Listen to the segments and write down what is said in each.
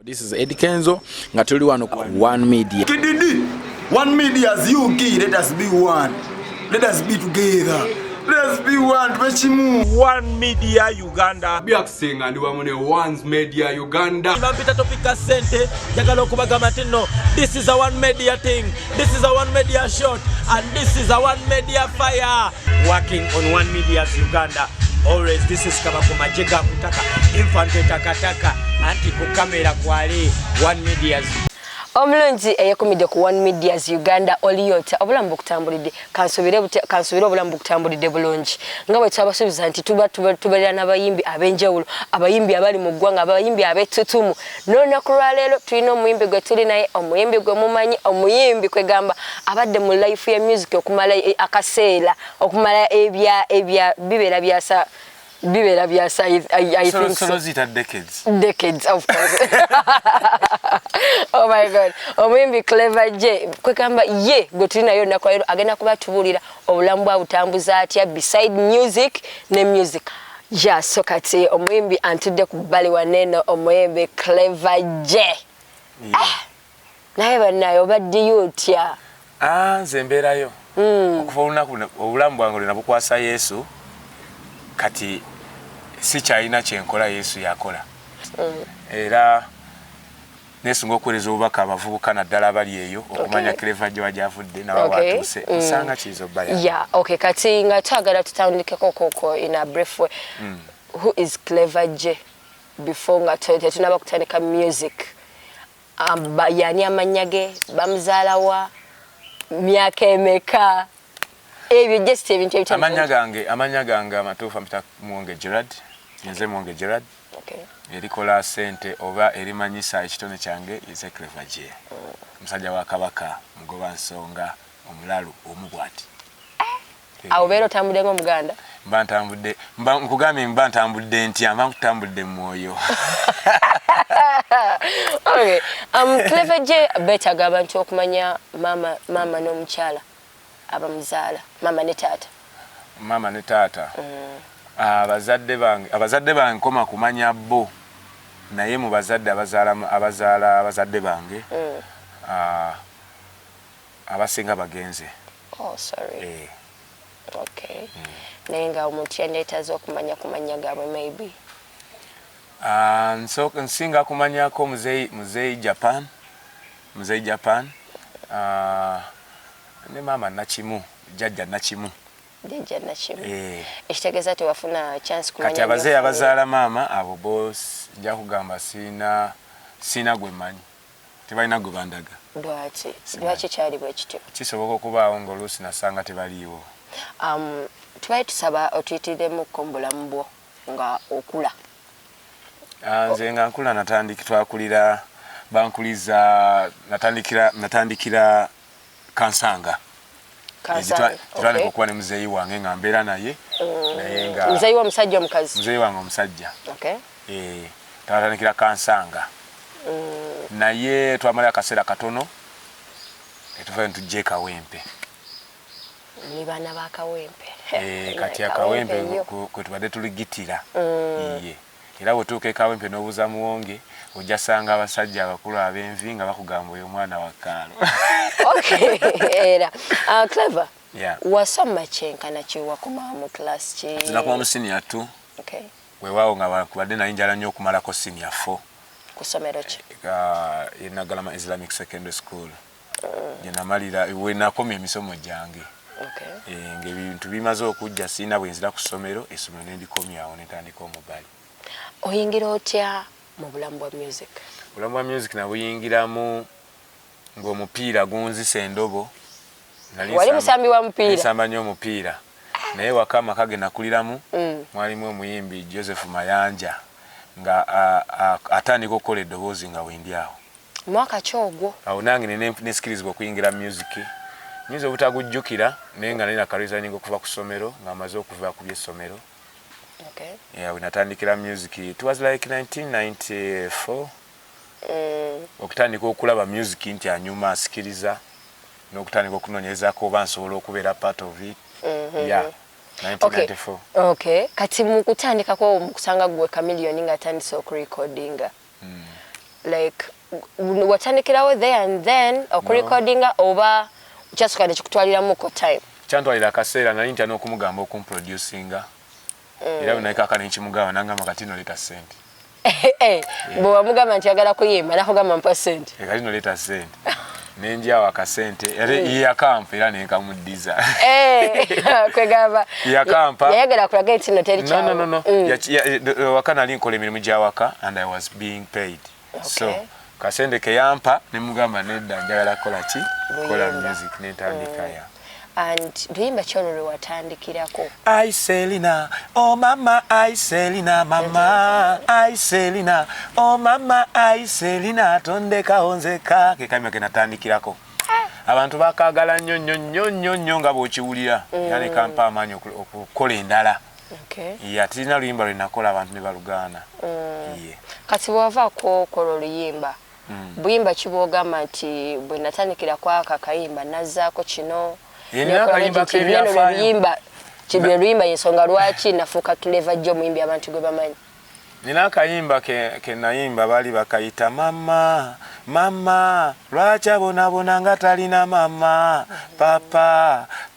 This is Eddie Kenzo, nga tuli wano ku One Media. Kididi, One Media as you give, let us be one. Let us be together. Let us be one. One Media Uganda. Byakusenga ndi wamune One Media Uganda. Mbita topika sente, jagala okubaga matino. This is a One Media thing. This is a One Media shot. And this is a One Media fire. Working on One Media Uganda. Always this is kama kumajega kutaka. Infante takataka. Anti kukamera kwali One Media. Omulungi eyakomidde ku One Media Uganda oliyota obulambu kutambulidde kansubire obulambu kutambulidde bulungi nga bwe twabasubiza nti tubalira n'abayimbi abenjawulo abayimbi abali mu ggwanga abayimbi abetutumu n'olunaku lwa leero tulina omuyimbi gwe tuli naye omuyimbi gwe mumanyi omuyimbi kwegamba abadde mu life ya music okumala akaseera okumala ebya bibera byasa I think so zita decades of course. Oh my god. Omuyimbi Clever J kwegamba ye gotulina yo nakwa lero agenda kubatubulira obulamu abutambuza atya beside music ne music. Ja so kati omuyimbi antudde ku bbali waneno omuyimbi Clever J. Naye banayo badde yotya. Nze mbeerayo okuva olunaku obulamu bwange nabukwasa Yesu kati si kyalina kyenkola Yesu yakola. Era nesunga okuweereza obubaka abavubuka naddala bali eyo okumanya Clever J wajavudde n'abaatuuse nsanga kizo baya. Yeah, okay, kati nga twagala tutandikeko koko in a brief way. Who is Clever J before nga tunaba kutandika music? Yani amanyage bamuzaalawa myaka emeka ebyo just ebintu ebitano. Amanya gange amatuufu mpita Mwonge Gerard. Nze Mwonge Gerard. Okay. Erikola sente oba erimanyisa ekitone kyange is Clever J. Musajja wa Kabaka mugoba nsonga omulalu omubwati. Awo beero tambudde ngo Muganda. Nkugambye mba ntambudde ntya mba nkutambudde mu mwoyo. Okay. Clever J beetaga abantu okumanya mama n'omukyala abamuzaala mama ne taata. Abazadde bange nkoma kumanya bo naye mu bazadde abazaala abazadde bange abasinga bagenze. Oh sorry. Okay. Naye nga omuntu yandeetaza okumanya gaabwe maybe. Nsinga kumanyako muzeyi Japan. Ne mama Nakimu, jajja Nakimu. Ekitegeeza tewafuna chance kumanya. Kati abazeyi abazaala mama abo boss nja kugamba sina gwe manyi. Tebalina gwe bandaga. Lwaki kyali bwe kityo? Kisoboka okubaawo ng'oluusi nasanga tebaliiwo. Tubaye tusaba otuyitiriremu kombulamu bwo nga okula. Nze nga nkula twakulira bankuliza natandikira Kansanga. Twali kukuwa ne muzeyi wange nga mbeera naye. Naye nga muzeyi wa musajja omukazi. Muzeyi wange omusajja. Okay. Twatandikira Kansanga. Naye twamala akaseera katono etuva ntujje Kawempe. Ni baana ba Kawempe. Kati Kawempe kwe tubadde tuligitira. Era bw'otuuka Kawempe n'obuuza Muwonge ojja sanga abasajja abakulu ab'envi nga bakugamba oyo omwana wa Kaalo. Okay. Era Clever. Yeah. Wasoma kyenkana kiwakoma mu class ki? Nakoma mu senior 2. Okay. Weewaawo nga bakubadde naye njala nnyo okumalako senior 4. Kusomero ki? Nagalama Islamic Secondary School. Gye namalira we nakomya emisomo gyange. Okay. Ng'ebintu bimaze okujja sina bwe nzira ku ssomero essomero ne ndikomyawo ne ntandika omubali. Oyingira otya mu bulamu bwa music? Bulamu bwa music nabuyingiramu ng'omupiira gunzisa endobo. Wali musambi wa mupiira? Nsamba nnyo omupiira. Naye waka amaka ge nakuliramu mwalimu omuyimbi Joseph Mayanja nga atandika okukola eddoboozi nga wendi awo. Mwaka ki ogwo? Awo nange nesikirizibwa okuyingira music. Nyinza obutagujjukira naye nga nalina akareasoning okuva ku ssomero nga amaze okuva ku by'essomero. Okay. Yeah, we natandikira music. It was like 1994. Okutandika okulaba music nti anyuma asikiriza n'okutandika okunoonyerezaako oba nsobola okubeera part of it. Yeah. 1994. Okay. Kati mu kutandikako kusanga gwe Chameleon nga atandise okurecordinga. like watandikirawo there and then okurecordinga oba kyasuka nekikutwaliramu ko time kyantwalira akaseera nali ntya n'okumugamba okumproducinga era binaikaka nekimugamba nangamba kati noleta sente bwewamugamba nti yagala kuyimba nakugamba mpa sente kati noleta sente nenjawo akasente yakampa era nenkamuddiza kwegamba yakampa yayagala kulaga nti no teri kyawo no waka nali nkola emirimu gya waka and I was being paid so kasente ke yampa nemugamba nedda njagala kola ki kola music netandika ya and luyimba kyolo lwe watandikirako I Selina oh mama I Selina mama I Selina oh mama I Selina tondeka onzeka ke kamya ke natandikirako abantu bakagala nnyo nga bw'okiwulira yani kampa amanyi okukola endala ya tina luyimba lwe nakola abantu ne balugaana kati bw'ovaako okola oluyimba buyimba kibwogamba nti bwe natandikira kwaka kayimba nazzaako kino kibye luyimba yensonga lwaki nafuuka Clever Joe muyimbi abantu gwe bamanyi nina akayimba ke nayimba baali bakayita mama mama lwaki abonabona nga talina mama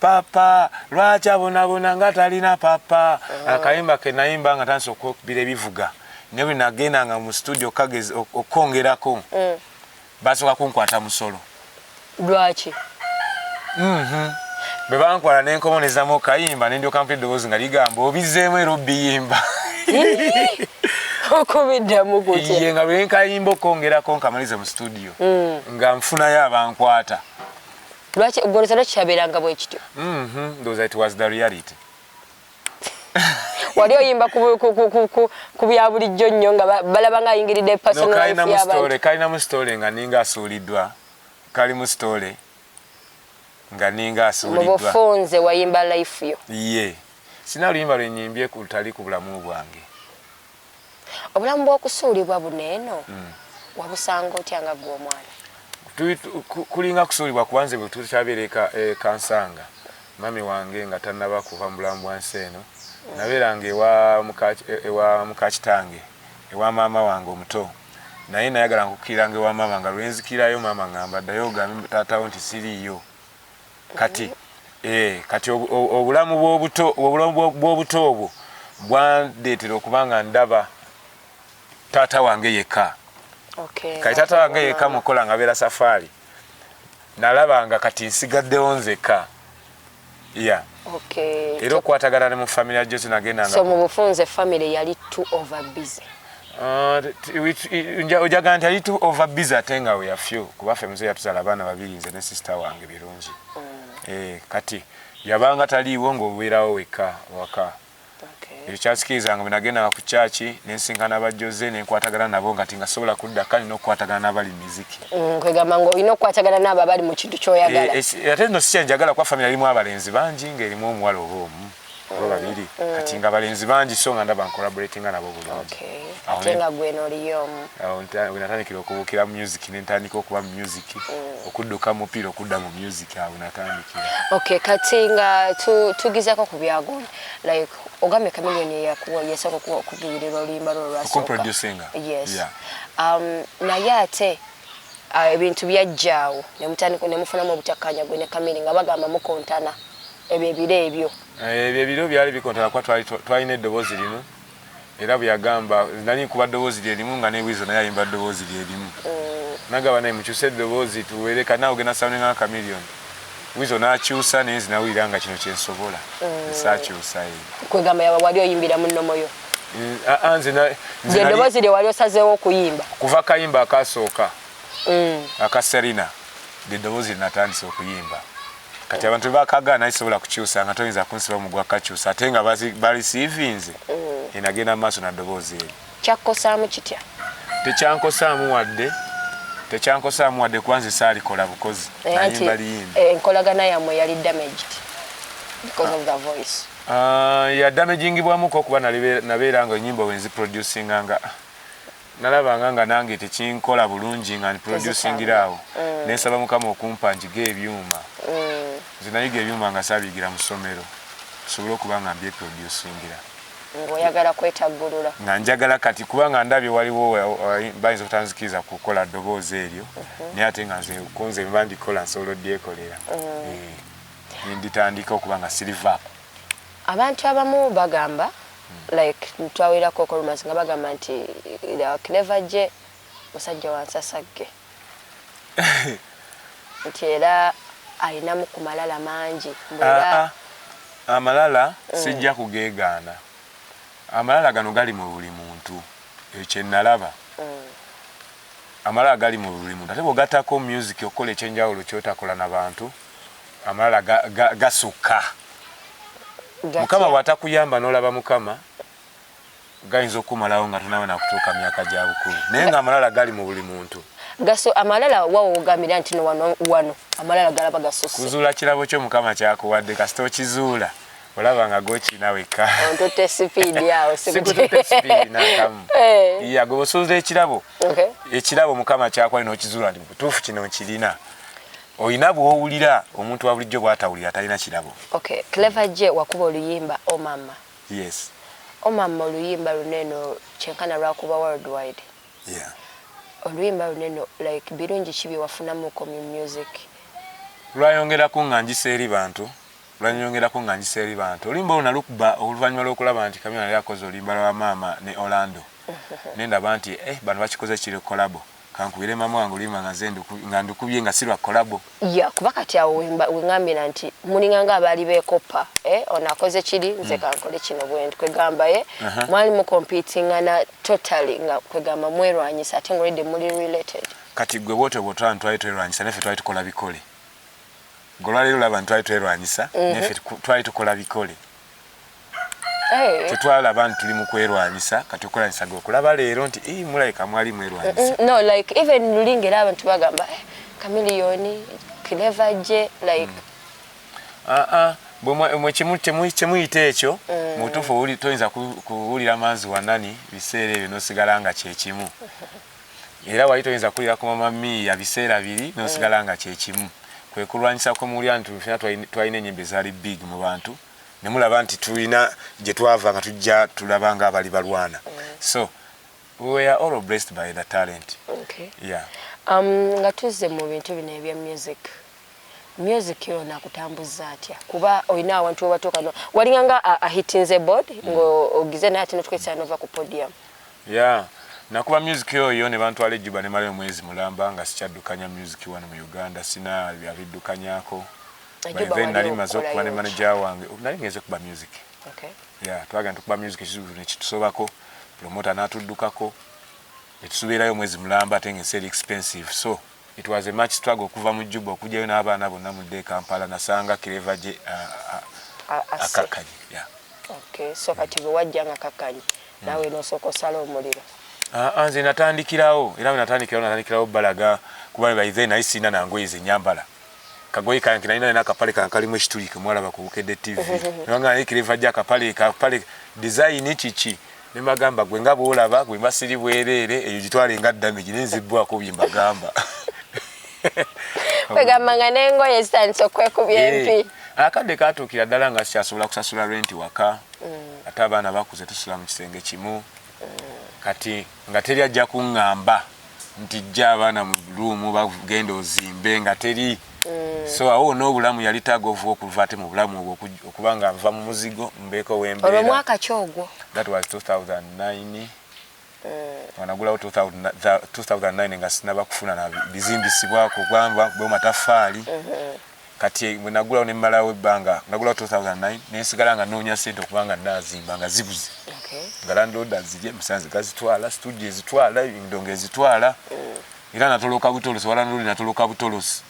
papa lwaki abonabona nga talina papa akayimba ke nayimba nga tansi okukubira ebivuga ne bwe nagendanga mu studio kagezi okwongerako basooka kunkwata musolo lwaki bwe bankwala nenkomonezamu okayimba nendyoka mpita eddoboozi nga ligamba obizeemu era obiyimba okubiddamu kutya nga bwe nkayimba okwongerako nkamalize mu studio nga nfunayo abankwata lwaki ggoloza lwakikyabeeranga bwe kityo ndowooza it was the reality wali oyimba ku bya bulijjo nnyo nga balaba nga ayingiridde personal life y'abantu kalina mu story nga ninga asuuliddwa kali mu story nga ninga asuuliddwa mu bufunze wayimba life yo ye sina luyimba lwe nyimbye kutali ku bulamu bwange obulamu bw'okusuulibwa buneeno wabusanga otya nga gwe omwana kulinga kusuulibwa kubanze bwe tukyabeera kansanga mami wange nga tannaba kuva mu bulamu bwansi eno nabeeranga ewa mukakitange ewa maama wange omuto naye nayagala nkukiranga ewa maama nga lwenzikirayo maama ngamba ddayo ogambe taatawo nti siriiyo kati kati obulamu bw'obuto obwo bwandeetera okubanga ndaba taata wange yekka kati taata wange yekka mukola nga beera safaari nalabanga kati nsigaddewo nzekka era okukwatagana ne mu famire jose nagendanga so mu bufunze family yali too over busy ojaga nti yali too over busy ate nga weyafyo kuba ffe muze yatuzaala abaana babiri nze ne sister wange birungi kati yabanga taliiwo ng'obeerawo wekka waka ekyo kyasikirizanga bwe nagendanga ku kyaki nensinkana abajjoze nenkwatagana nabo nga tingasobola kudda kale n'okukwatagana n'abali miziki kwegamba nga olina okukwatagana n'abo abali mu kintu ky'oyagala ate nno si kyenjagala kuba famire erimu abalenzi bangi ng'erimu omuwala oba omu oba babiri kati nga abalenzi bangi so nga ndaba nkolaboratinga nabo bulungi ate nga gwe n'oliyo omu awo natandikira okubuukira mu music nentandika okuba mu music okudduka mupiira okudda mu music awo natandikira kati nga tugizako ku byagonda like ogambye Chameleone yasooka okugiwirirwa oluyimba lwo lwasooka naye ate ebintu byajjaawo nemufunamu obutakkaanya gwe ne Chameleone nga bagamba mukontana ebyo ebiro byali bikontana kuba twalina eddoboozi limu era bwe yagamba nali nkuba ddoboozi lyerimu nga nebwizo naye ayimba ddoboozi lyerimu nagamba naye mukyuse eddoboozi tuweereka naawe ogenda soundinga nga Chameleone wizo n'akyusa naye zinawulira nga kino kyensobola esaakyusa kwegamba yawa wali oyimbira mu nnomo yo nze eddoboozi lye wali osazeewo okuyimba kuva kayimba akasooka aka Selina eddoboozi linatandisa okuyimba kati abantu bakagana naye sobola kukyusa nga toyinza kunsiba mugwa kakyusa ate nga balisiivinze enagenda mu maaso na ddoboozi eryo kyakkosaamu kitya tekyankosaamu wadde kubanze saalikola bukozi nayimba liyimba enkolagana yammwe yali damaged because of the voice yadamagingibwamuko okuba nabeera nga enyimba wenziproducinga nga nalabanga nga nange tekinkola bulungi nga nproducingira awo nensaba mukama okumpa njiga ebyuma nze nayiga ebyuma nga saabiyigira mu ssomero tusobole okuba nga mbyeproducingira ng'oyagala kwetaggulula nga njagala kati kubanga ndabye waliwo bayinza okutanzikiriza kukola ddoboozi eryo naye ate nga nze kunze mba ndikola nsobola odyekolera nditandika okuba nga sirivaako abantu abamu bagamba like ntwawirako okolumasi nga bagamba nti Clever J musajja wansasagge nti era alinamu ku malala mangi amalala sijja kugeegaana amalala gano gali mu buli muntu ekyo nalaba amalala gali mu buli muntu ate bw'ogattako music okola ekyenjawulo kyotakola n'abantu amalala gasukka mukama bw'atakuyamba n'olaba mukama gayinza okumalawo nga tonawe nakutuuka myaka gya bukulu naye nga amalala gali mu buli muntu amalala wawo ogambira nti wano amalala galaba gasusse kuzuula kirabo kyo mukama kyakuwadde kasita okizuula olaba nga gokina wekka ontutte sipiidi awo sikututte sipiidi n'akamu gwe osuuzula ekirabo mukama kyakwali n'okizuula nti butuufu kino nkirina olina bw'owulira omuntu wa bulijjo bw'atawulira talina kirabo Clever J wakuba oluyimba omama yes omama oluyimba luneno kyenkana lwakuba worldwide oluyimba luneno like birungi kibi wafunamuko mu music lwayongerako nga njisa eri bantu oluyimba luno nalukuba oluvannyuma lw'okulaba nti Kamya yali akoze oluyimba lwa maama ne Orlando nendaba nti bano bakikoze kiri kolabo kankubire mama wange oluyimba nga ndukubye nga si lwa kolabo kuba kati awo wengambira nti mulinganga abaali beekoppa onakoze kiri nze kankole kino bwendi kwegamba mwali mukompitingana totally nga kwegamba mwerwanyisa ate ngolidde muli related kati gwe bwotyo bwotwala twali twerwanyisa neffe twali tukola bikole golwaleero laba ntwali twerwanyisa neffe twali tukola bikole tetwalaba nti tuli mu kwerwanyisa kati okulanyisa gwe okulaba leero nti mulabika mwali mwerwanyisa no like even lulingera abantu bagamba Chameleone Clever J like bwe kyemuyita ekyo mutuufu toyinza kuwulira manzi wanani biseera ebyo n'osigala nga kyekimu era wali toyinza kuwulira ku mama miya biseera biri n'osigala nga kyekimu kwe kulwanyisa kwe muwulira nti fena twalina ennyimba ezaali big mu bantu nemulaba nti tulina gye twava nga tujja tulaba nga abali balwana so we are all blessed by the talent nga tuzze mu bintu bino ebya music yo nakutambuza atya kuba olina awantu webatuuka walinganga ahitinze board ng'ogize naye ate notukwesa nova ku podium nakuba music yoyo ne bantwala ejjuba ne malayo mwezi mulamba nga sikyaddukanya music wano mu Uganda sina abiddukanyako then nali maze okuba ne manager wange nali ngeze kuba music twagenda tukuba music ekizibu nekitusobako promoter n'atuddukako netusuubirayo mwezi mulamba ate nga seri expensive so it was a much struggle okuva mu Juba okujjayo n'abaana bonna mu dde Kampala nasanga Clever J akakkanyi so kati bwe wajja nga kakkanyi naawe n'osooka osala omuliro nze natandikirawo era natandikirawo balaga kuba by then naye sina nangoye ze nyambala kagoyi kange nalina n'akapale kange kalimu ekituli ke mwalaba ku Bukedde TV nanga naye Clever J akapale design kiki ne magamba gwe nga bwolaba gwe mbasiri bwereere eyo gitwale nga damage nenzibbwako byembagamba kwegamba nga n'engoye zitandise okwekubya empi akadde katuukira ddala nga sikyasobola kusasula renti waka ate abaana bakuze tusula mu kisenge kimu kati nga teri ajja kuŋŋamba nti jja abaana mu luumu bagenda ozimbe nga teri so awo n'obulamu yali tagovu okuva ate mu bulamu obwo okuba nga nva mu muzigo mbeeko wembeera olwo mwaka ki ogwo that was 2009 wanagulawo 2009 nga sinaba kufuna na bizimbisibwako gwamba bwe matafaali kati bwe nagulawo ne mmalawo ebbanga nagulawo 2009 nensigala nga noonya ssente okubanga nazimba nga zibuze nga landlord zirye musanze gazitwala studio ezitwala endongo ezitwala era natoloka butolosi walandlord natoloka butolosi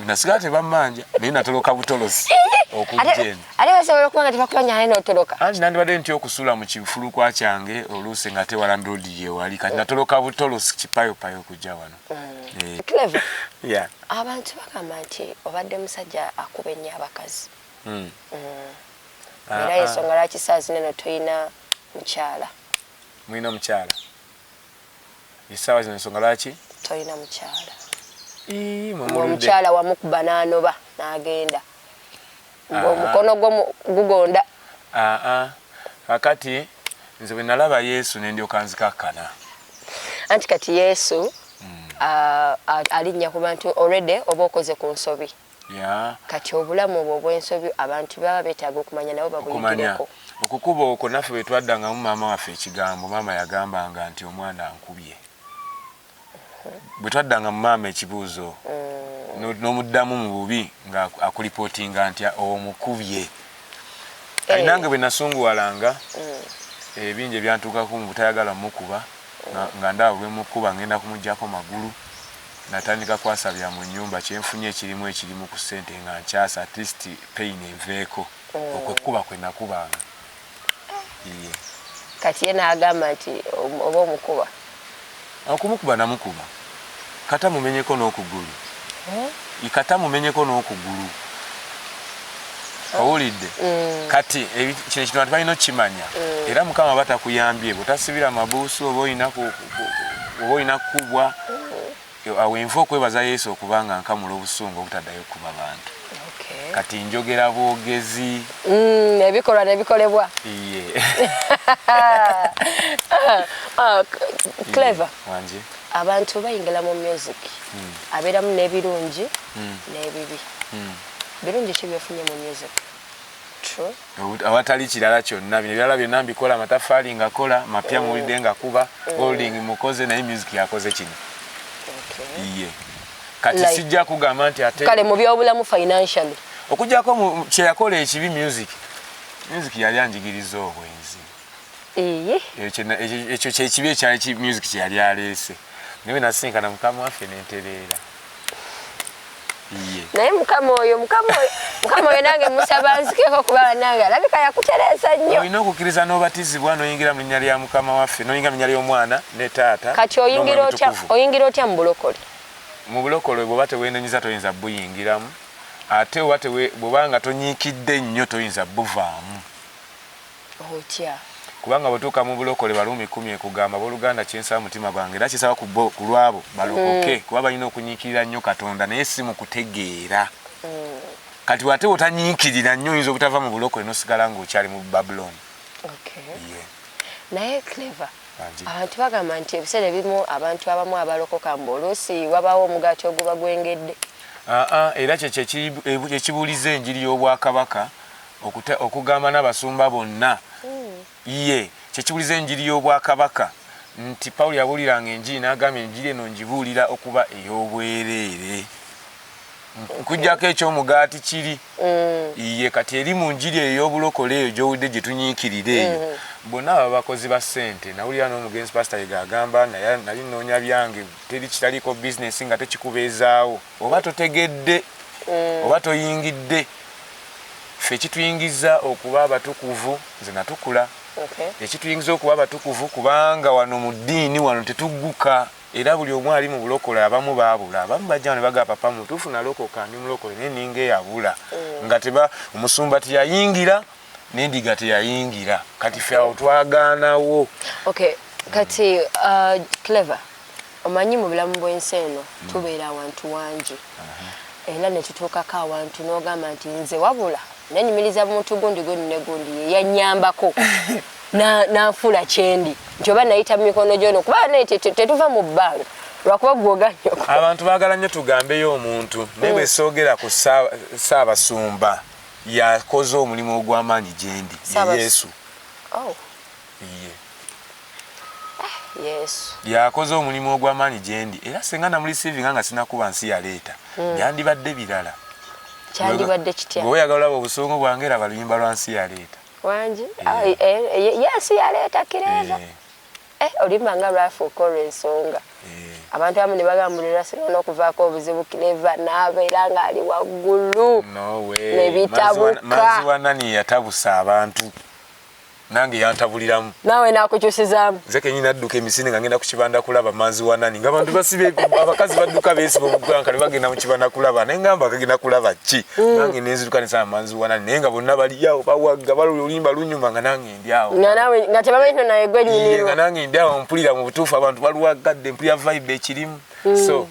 nasigala tebammanja naye natoloka butolosi okujjeni ate basobola okuba nga tebakubanya naye n'otoloka anti nandibadde ntya okusula mu kifulukwa kyange oluusi nga te walandlord yewali kati natoloka butolosi kipayopayo okujja wano Clever abantu bagamba nti obadde musajja akuba ennyo abakazi era ensonga lwaki saazi neno toyina mukyala mulina mukyala esaawa zino ensonga lwaki toyina mukyala omukyala wamukuba n'anoba n'agenda ng'omukono gwo gugonda kakati nze bwe nalaba Yesu ne ndyoka nzikakkana. Anti kati Yesu alinnya ku bantu already oba okoze ku nsobi. Kati obulamu obwo obw'ensobi abantu baba beetaaga okumanya nabo babuyigireko. Okukuba okwo naffe bwe twaddangamu maama waffe ekigambo, maama yagambanga nti omwana ankubye. Bwe twaddanga mu maama ekibuuzo n'omuddamu mu bubi nga akulipootinga nti omukubye. Kati nange bwe nasunguwalanga ebingi ebyantuukako mu butayagala mukuba nga ndaba bwe mukuba ngenda kumuggyako magulu. Natandika kwasabya mu nnyumba kyenfunye ekirimu ku ssente nga nkyasa at least pain enveeko okwekuba kwe nakubanga. Kati ye n'agamba nti oba omukuba. Okumukuba namukuba. Kata mumenyeko n'okugulu. Kata mumenyeko n'okugulu. Owulidde. Kati kino abantu balina okukimanya. Era Mukama batakuyambye butasibira mabuusu oba olina kubwa. Awo enfa okwebaza Yesu okubanga nkamula obusungu obutaddayo kuba bantu. Kati njogera bwogezi. Ebikolwa nebikolebwa. Clever. Wanje. Abantu bayingala mu music. Abeeramu n'ebirungi n'ebibi. Birungi ki byefunye mu music? True. Awatali kirala kyonna bino ebirala byonna mbikola amatafaali ngakola mapya muwulidde nga kuba holding mukoze naye music yakoze kino. Kati sijja kugamba nti ate kale mu byobulamu financially okujjako kye yakola ekibi music yali anjigiriza obwenzi. Ekyo kyekibi ekyali music kye yali aleese. Niwe nasinkana Mukama waffe n'entereera. Naye Mukama oyo nange musaba nzikeko kuba nange alabika yakutereeza nnyo. Olina okukkiriza n'obatizibwa n'oyingira mu linnya lya Mukama waffe n'oyingira mu linnya ly'Omwana ne Taata. Kati oyingira otya mu bulokole? Mu bulokole bw'oba teweenenyiza toyinza buyingiramu, ate bw'oba nga tonyiikidde nnyo toyinza buvaamu. Otya? Kubanga bwetuuka mu bulokole Baluumi 10 ekugamba abooluganda kyensaba mutima gwange era kisaba ku lwabo balokoke kuba balina okunyiikirira nnyo Katonda naye si mu kutegeera. Kati wate otanyiikirira nnyo oyinza obutava mu bulokole n'osigala ng'okyali mu Babuloni. Naye Clever, abantu bagamba nti ebiseera ebimu abantu abamu abalokoka oluusi wabaawo omugaati oguba gwengedde. Era kyekibuuliza enjiri y'obwakabaka okugamba n'abasumba bonna. Kyekibuuliza enjiri y'obwakabaka nti Pawulo yabuuliranga enjiri n'agamba enjiri eno ngibuulira okuba ey'obwereere. Nkujjako ekyomugaati kiri. Kati eri mu njiri ey'obulokole eyo gy'owudde gye tunyiikirira eyo bonna abo bakozi ba ssente. Nawulira n'omugenzi pasita yegagamba nali nnoonya byange teri kitaliiko bizinesi nga tekikubeezaawo oba totegedde oba toyingidde. Ffe ekituyingiza okuba abatukuvu nze natukula. Ekituyingiza okuba abatukuvu kubanga wano mu ddiini wano tetugguka. Era buli omu ali mu bulokole abamu baabula abamu bajja ne baga papa mutuufu nalokoka ndi mulokole naye ninga eyabula nga omusumba teyayingira n'endiga teyayingira. Kati ffe awo twagaanawo. Kati Clever, omanyi mu bulamu bw'ensi eno tubeera awantu wangi era ne tutuukako awantu n'ogamba nti nze wabula nanyumiriza muntu gundi ne gundi yannyambako nanfuula kyendi nti oba nayita mu mikono gyono kuba naye tetuva mu bbanga lwakuba gwogannyo. Abantu baagala nnyo tugambeyo omuntu naye bwe soogera ku Ssaabasumba yakoze omulimu ogw'amaanyi gyendi Yesu. Yakoze omulimu ogw'amaanyi gyendi era singa namulisiivinga nga sinakuba nsi yaleeta byandibadde birala. Kyandibadde kitya? Bwe oyagala olaba obusungu bwange era baluyimba lwa nsi yaleeta. Wangi? Yesu yaleeta kireeva. Oluyimba nga lwafuuka olw'ensonga. Abantu abamu ne bagambulira singa n'okuvaako obuzibu kireeva n'abeera ng'ali waggulu. Nebitabuka. Mazzi wa nani yatabusa abantu. Nange yantabuliramu. Naawe nakukyusizaamu. Nze kenyini adduka emisinde nga ngenda ku kibanda kulaba Manzi wa nani ng'abantu basibe abakazi badduka beesiba omugwanka ne bagenda mu kibanda kulaba naye ngamba kagenda kulaba ki. Nange nenziruka ne nsaba Manzi wa nani naye nga bonna bali awo bawagga oluyimba lunyuma nga nange ndi awo. Naawe nga tebamanyi nno naye gwe nnyini. Nga nange ndi awo mpulira mu butuufu abantu baluwaggadde mpulira vibe ekirimu. So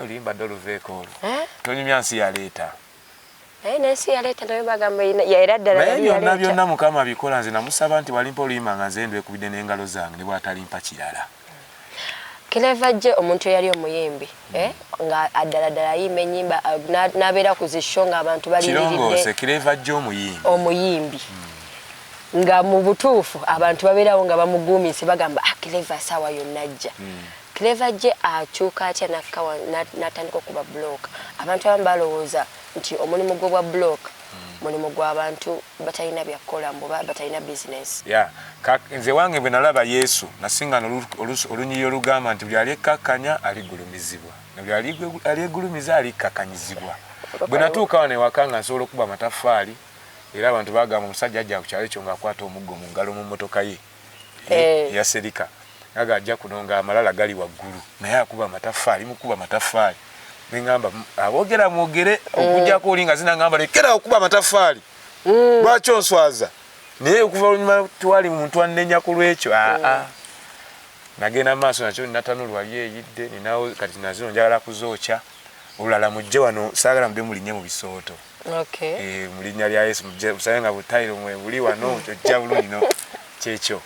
oluyimba dde oluveeko olwo. Tonyumya nsi yaleeta. Nansi yaleta nayo bagamba era ddala naye byonna byonna Mukama bikola nze namusaba nti walimpa oluyimba nga nze ndwekubidde n'engalo zange ne bw'atalimpa kirala. Clever je omuntu yali omuyimbi nga addala ayimba ennyimba n'abeera ku zisho nga abantu baliriridde. Kirongose Clever je omuyimbi nga mu butuufu abantu babeerawo nga bamuguumise bagamba Clever sawa yonna ajja. Clever je akyuka atya n'atandika okuba block. Abantu abamu balowooza nti omulimu gwa block mulimu gw'abantu batalina byakukola mbu batalina business. Nze wange bwe nalaba Yesu nasinga olunyiriri olugamba nti buli alyekkakkanya aligulumizibwa na buli alyegulumiza alikkakanyizibwa. Bwe natuuka wano ewaka nga nsobola okuba amataffaali era abantu bagamba omusajja ajja ku kyalo ekyo ng'akwata omuggo mu ngalo mu mmotoka ye eyaserika aga ajja kuno nga amalala gali waggulu naye akuba amataffaali mukuba amataffaali nengamba aboogera mwogere okujjako oli nga zinangamba lekera okuba amataffaali lwaki onswaza naye okuva olunyuma twali muntu annenya ku lwekyo nagenda maaso nakyo natanulu wali eyidde ninawo kati nazino njagala kuzookya olulala mujje wano saagala mube mulinye mu bisooto mu linnya lya Yesu musabe nga butayiro mwe buli wano ojja bulungi no kyekyo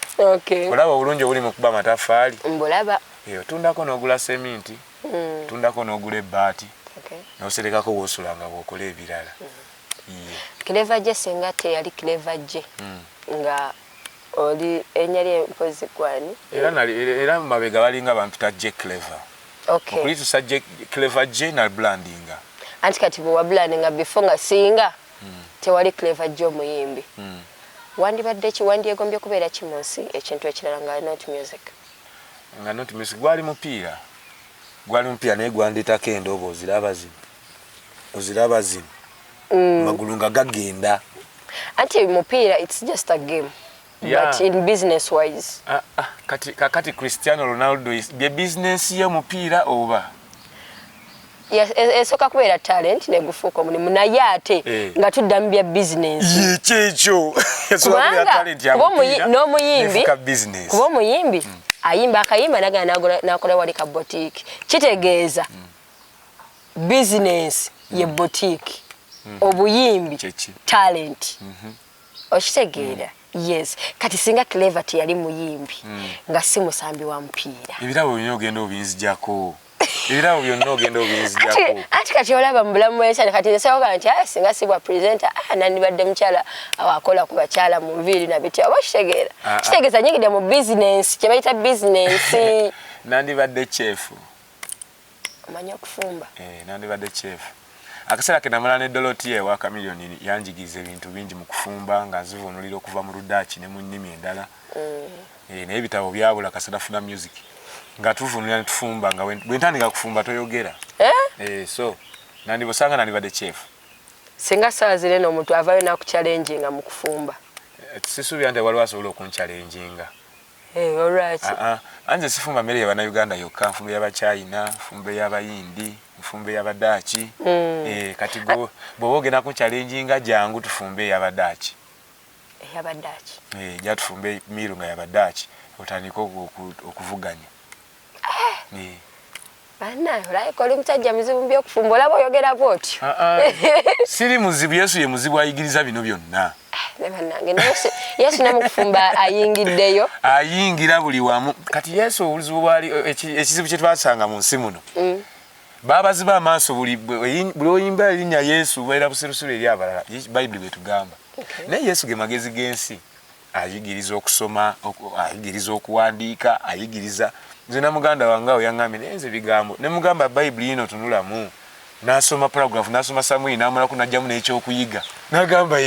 olaba obulungi obuli mu kuba amataffaali mbulaba otundako n'ogula seminti tundako n'ogula ebbaati n'oserekako w'osulanga bw'okola ebirala. Clever je senga teyali Clever je nga oli enyali empozi kwani era mabega balinga bampita je Clever okulitusa je Clever je na brandinga anti kati bwe wabrandinga before nga singa tewali Clever je omuyimbi wandibadde ki wandyegombye kubeera ki mu nsi ekintu ekirala nga not music gwali mupiira naye gwandetako endoobo oziraba zino magulu nga gagenda anti mupiira it's just a game but in business wise kati Cristiano Ronaldo bye business ye mupiira oba esoka kubeera talent negufuuka omulimu naye ate nga tudda mu bya business kyekyo n'omuyimbi kuba omuyimbi ayimba akayimba nagana nakola wali ka boutique kitegeeza business ye boutique obuyimbi talent okitegeera yes kati singa Clever teyali muyimbi nga si musambi wa mupiira ebirabo byonna ogenda obinzijako ati kati olaba mu bulamu bw'enkyala kati nesawoga nti singa sibwa presenter nandibadde mukyala awakola ku bakyala mu nviiri nabitya oba kitegeera kitegeeza nyingidde mu business kye bayita business nandibadde chef omanya okufumba nandibadde chef akaseera ke namala ne Dorothy ewa Chameleone yanjigiriza ebintu bingi mu kufumba nga nzivunulira okuva mu Ludaaki ne mu nnimi endala naye ebitabo byabula kasera funa music nga tuvunulira netufumba nga bwe ntandika kufumba toyogera so nandibosanga nandibadde chef singa saa zire n'omuntu avayo nakuchallenginga mu kufumba sisuubira nti waliwo asobola okunchallenginga alright anje sifumba mmere y'Abannayuganda yokka nfumbe y'Abachina nfumbe y'Abayindi nfumbe y'Abadaaki kati bw'oba ogenda kunchallenginga jangu tufumbe y'Abadaaki ja tufumbe miru nga y'Abadaaki otandika okuvuganya bana like oli mutajja muzibu mbyo kufumba olaba oyogera bwoti siri muzibu Yesu ye muzibu ayigiriza bino byonna Yesu namukufumba ayingiddeyo ayingira buli wamu kati Yesu obuzibu bwali ekizibu kye twasanga mu nsi muno babaziba amaaso buli oyimba erinnya Yesu bwera busirusiru eri abalala Bible betugamba naye Yesu ge magezi g'ensi ayigiriza okusoma ayigiriza okuwandiika ayigiriza nze na muganda wange awo yaŋŋambye naye nze bigambo ne mugamba Bible ino tunulamu n'asoma paragraph n'asoma Samwiri n'amala kunajjamu n'ekyokuyiga n'agamba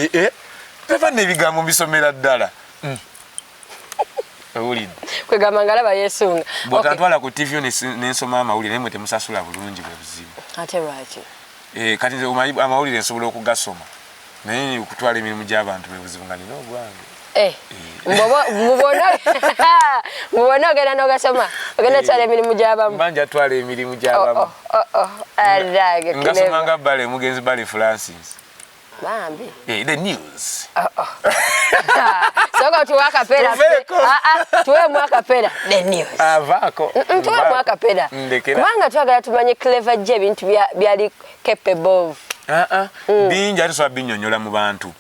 tava n'ebigambo mbisomera ddala owulidde kwegamba ngalaba Yesu bw'otantwala ku TV n'ensoma amawulire naye mwe temusasula bulungi bwe buzibu ate lwaki kati nze amawulire nsobola okugasoma naye okutwala emirimu gy'abantu bwe buzibu nga nina ogwange mubona ogenda n'ogasoma ogenda twala emirimu gy'abamu mbanja twala emirimu gy'abamu ngasoma nga Bale mugenzi Bale Francis bambi the news soka tuwa kapera tuwe mwaka pera the news avako tuwe mwaka pera kubanga twagala tumanye Clever je ebintu byali capable of bingi ate soba binyonyola mu bantu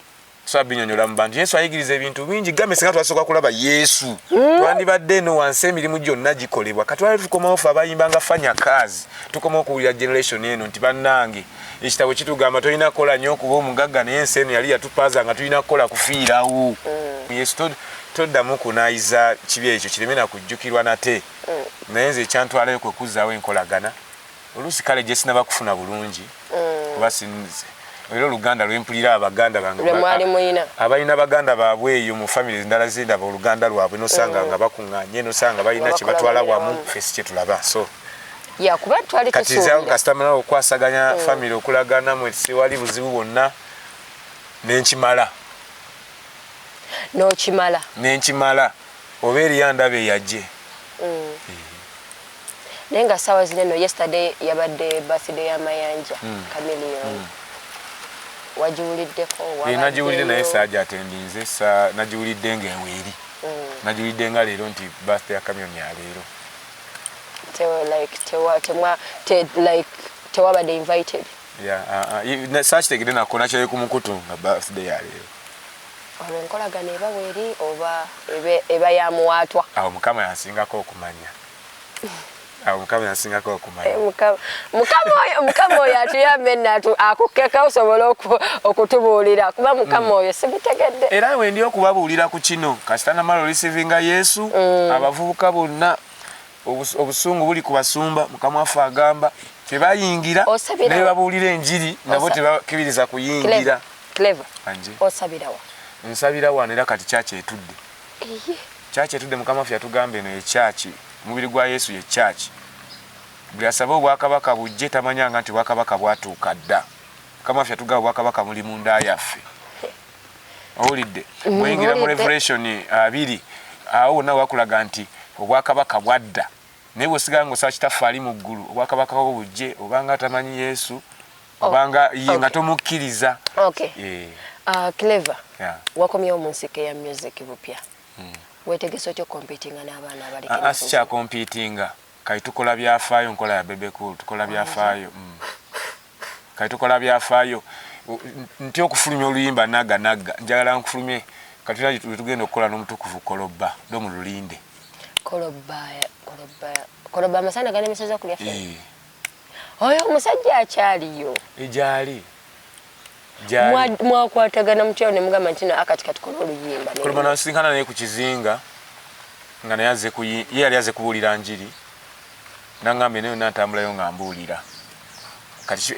Yesu ayigiriza ebintu bingi gambe singa twasooka kulaba Yesu twandibadde eno wansi emirimu gyonna gikolebwa katwali tukomawo fe abayimbanga fanya kazi tukomawo okuwulira generation eno nti bannange ekitabo kitugamba tolina kukola nnyo okuba omugagga naye ensi eno yali yatupaaza nga tulina kukola kufiirawo Yesu toddamu kunaayiza kibi ekyo kireme na kujjukirwa nate naye nze ekyantwalayo kwe kuzzaawo enkolagana oluusi kale gye sinaba kufuna bulungi kuba sinze era oluganda lwempulira abaganda bange abalina baganda baabwe eyo mu famire endala zendaba oluganda lwabwe nosanga nga bakuŋŋaanye nosanga balina kye batwala wamu fesi kye tulaba so kati kasitama okwasaganya famire okulagana mwe siwali buzibu bwonna nenkimala oba eriyo ndaba eyajje naye nga ssaawa zineno yesterday yabadde birthday y'amayanja Chameleon wagiwuliddeko nagiwulidde naye saajatendinze nagiwulidde ng'eweeri nagiwulidde nga leero nti birthday ya Chameleon ya leero tewabadde invited saakitegedde nakko nakyoye ku mukutu nga birthday ya leero olwo enkolagana eba weeri oba eba ya muwaatwa awo mukama yansingako okumanya mukama oyo atuyambe natu akukeka osobola okutubuulira kuba mukama oyo simutegedde era wendi okubabuulira ku kino kasitana malo receiving Yesu abavubuka bonna obusungu buli ku basumba mukama waffe agamba tebayingira naye babuulira enjiri nabo tebakibiriza kuyingira osabirawa nsabira wano era kati kyaki etudde mukama waffe yatugamba eno ekyaki omubiri gwa Yesu ye kyaki buli asaba obwakabaka bujje tamanyanga nti bwakabaka bwatuuka dda mukama waffe yatugamba obwakabaka muli munda yaffe owulidde muyingira mu Revelation 2 awo wonna wakulaga nti obwakabaka bwadda naye bw'osigala ng'osaba kitaffe ali mu ggulu obwakabaka bwo bujje obanga tamanyi Yesu obanga ye nga tomukkiriza Clever wakomyewo mu nsiko ya music bupya wetegese otyo competinga n'abaana abalekera asikya competinga kati tukola byafaayo nkola ya bebe cool tukola byafaayo kati tukola byafaayo nti okufulumya oluyimba naga njagala nkufulumye kati tugenda okukola n'omutukuvu Koloba ndo mu Lulinde Koloba amasana gane misaza kulya fe oyo omusajja akyaliyo ejali mwakwatagana mutyo ne mugamba nti akati katukola oluyimba Koloba nasinkana naye ku kizinga nga naye yali aze kubuulira njiri nangambe nayo natambulayo nga mbuulira kati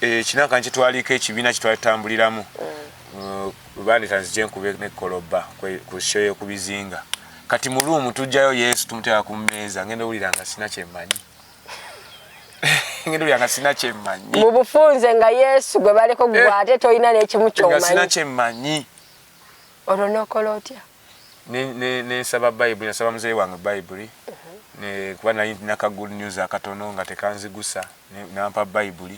ekinaka nkitwaliko ekibiina kitwatambuliramu bandita nzije nkube ne Koloba ku show y'okubizinga kati mu luumu tujjayo Yesu tumuteeka ku mmeeza ngenda owulira nga sina kyemmanyi ngendo yanga sina kyemmanyi mu bufunze nga Yesu gwe baleko gwate toyina n'ekimu ky'omanyi sina kyemmanyi olwo n'okola otya ne nsaba Bible nasaba muzeeyi wange Bible ne kuba nalina ka good news akatono nga tekanzigusa nampa Bible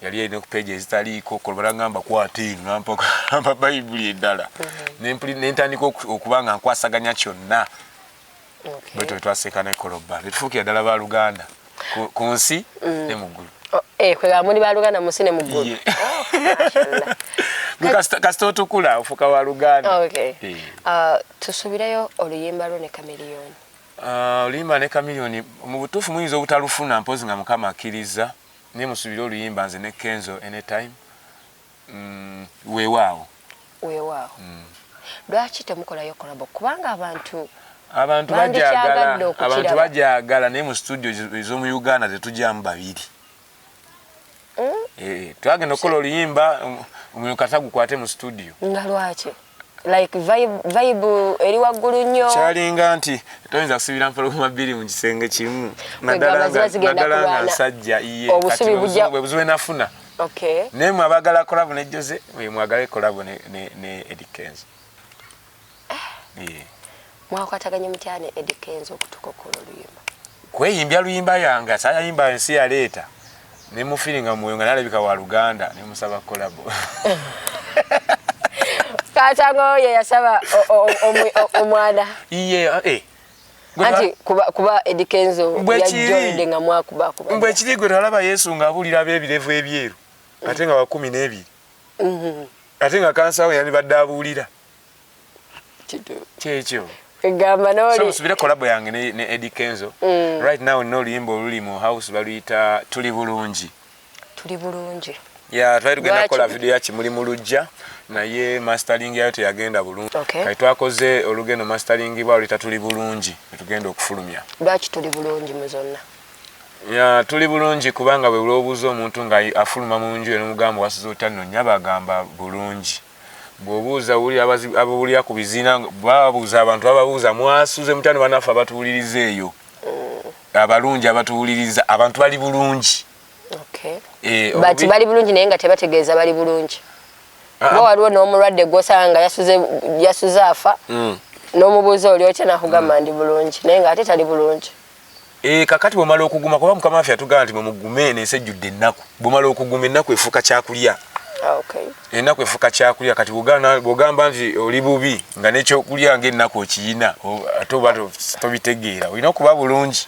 yali erina ku page ezitaliiko Koloba ngamba kwate nampa Bible eddala nentandika okuba nga nkwasaganya kyonna bwe twaseka ne Koloba betufuukira ddala ba Luganda ku nsi ne mu ggulu kwega muli ba Luganda mu nsi ne mu ggulu kasita otukula ofuuka wa Luganda tusuubirayo oluyimba lwo ne Chameleon oluyimba ne Chameleon mu butuufu muyinza obutalufuna mpozi nga mukama akkiriza naye musuubire oluyimba nze ne Kenzo anytime weewaawo lwaki temukolayo kolabo kubanga abantu bajagala naye mu studio ez'omu Uganda tetujjamu babiri twagenda okukola oluyimba omuliro kata gukwate mu studio nga lwaki like vibe eri waggulu nnyo kyalinga nti toyinza kusibira mpologoma bbiri mu kisenge kimu naddala nga nsajja bwe buzibu nafuna naye mwe abagala kolabo ne Jose mwe mwagala kolabo ne Eddie Kenzo mwakwataganye mutya ne Eddie Kenzo okutukokola oluyimba kweyimbya luyimba yange sayayimba ensi yaleeta ne mufiringa mwoyo nga nalabika wa Luganda ne musaba kolabo katango ye yasaba omwana anti kuba Eddie Kenzo yajjoyinde nga mwakuba mbwe kiri gwe talaba Yesu nga abulira abeebirevu ebyeru ate nga wa 12 ate nga kansawo yani badde abuulira kyekyo egamba noli musubire kolabo yange ne Eddie Kenzo right now no oluyimba oluli mu house baluyita tuli bulungi ya twali tugenda kola video ya Kimuli mu Lujja naye mastering yayo teyagenda bulungi kati twakoze olugendo mastering bwa oluyita tuli bulungi tugenda okufulumya lwaki tuli bulungi muzonna ya tuli bulungi kubanga bwe ulobuzo omuntu nga afuluma mu nju eno mugambo wasizo otano nyabagamba bulungi bwobuuza uli ababulya ku bizina babuuza abantu ababuuza mwasuze mutano banafa abatuwuliriza eyo abalungi abatuwuliriza abantu bali bulungi bati bali bulungi naye nga tebategeeza bali bulungi bo waliwo n'omulwadde gwosanga yasuze afa n'omubuuza oli otya nakugamba ndi bulungi naye nga ate tali bulungi kakati bwomala okuguma kuba mukama waffe yatugamba nti mwemugume nensi ejjudde ennaku bwomala okuguma ennaku efuuka kyakulya ennaku efuuka kyakulya kati bwogamba nti oli bubi nga nekyokulya ngaennaku okiyina ate oba tobitegeera olina okuba bulungi.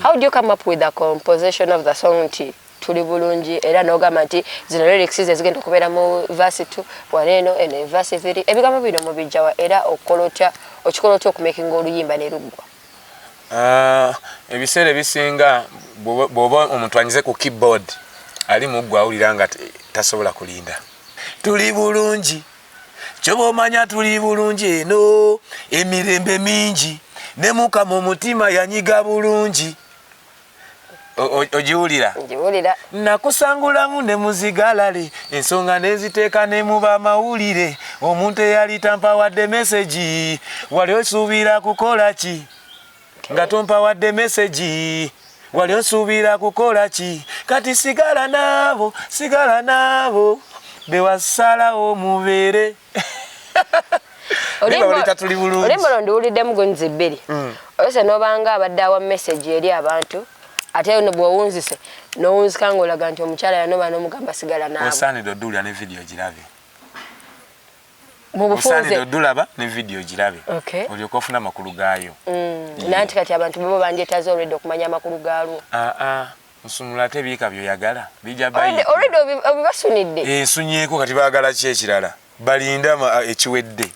How do you come up with the composition of the song nti tuli bulungi era n'ogamba nti zino lyrics ezigenda okubeera mu verse 2 waneeno eno verse 3 ebigambo bino mubijjawa era okikola otya okumakinga oluyimba ne luggwa? Ebiseera ebisinga bw'oba omuntu anyize ku keyboard ali muggwa awulira nga tasobola kulinda tuli bulungi kyoba omanya tuli bulungi eno emirembe mingi ne mukama omutima yanyiga bulungi ojiwulira nakusangulamu ne muzigalale ensonga neziteeka ne muba mawulire omuntu eyali tampawadde meseji wali osuubira kukola ki nga tompawadde meseji wali osuubira kukola ki kati sigala naabo bewasalawo mubeere olimba londiwuliddemu gonzi bbiri olose n'obanga abadde awa meseji eri abantu ate bw'owunzise n'owunzika ng'olaga nti omukyala yanoba n'omugamba sigala naabo osaanidde oddulira ne vidiyo girabe mubufunze oddulaba ne vidiyo girabe olyoka ofuna amakulu gaayo nanti kati abantu babo bandyetaze olwedde okumanya amakulu gaalwo nsumula ate biika byoyagala bijja olwedde obibasunidde ensunyeeko kati baagala ki ekirala balinda ekiwedde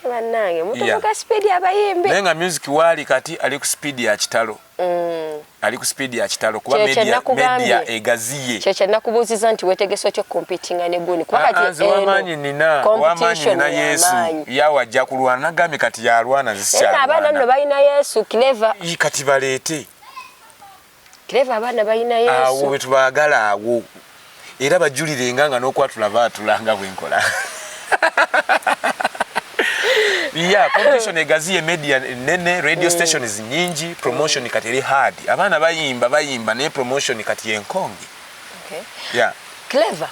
bannange mutuvuga speedi abayimbi naye nga music waali kati ali ku speedi ya kitalo kuba media egaziye kyekyo nakubuuziza nti weetegese otya competinga ne guni wamaanyi nina yesu yawajja kulwana nagambye kati yalwana abaana nno balina yesu clever kati baleete abaana balina yesu awo bwetubaagala awo era bajjulirenga nga n'okwatula baatulanga bwenkola competition egaziye media nene radio stations nyingi promotion kati eri hard abaana bayimba naye promotion kati yenkonge clever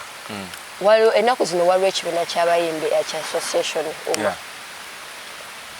waliwo ennaku zino waliwo ekibiina ky'abayimbi ekya association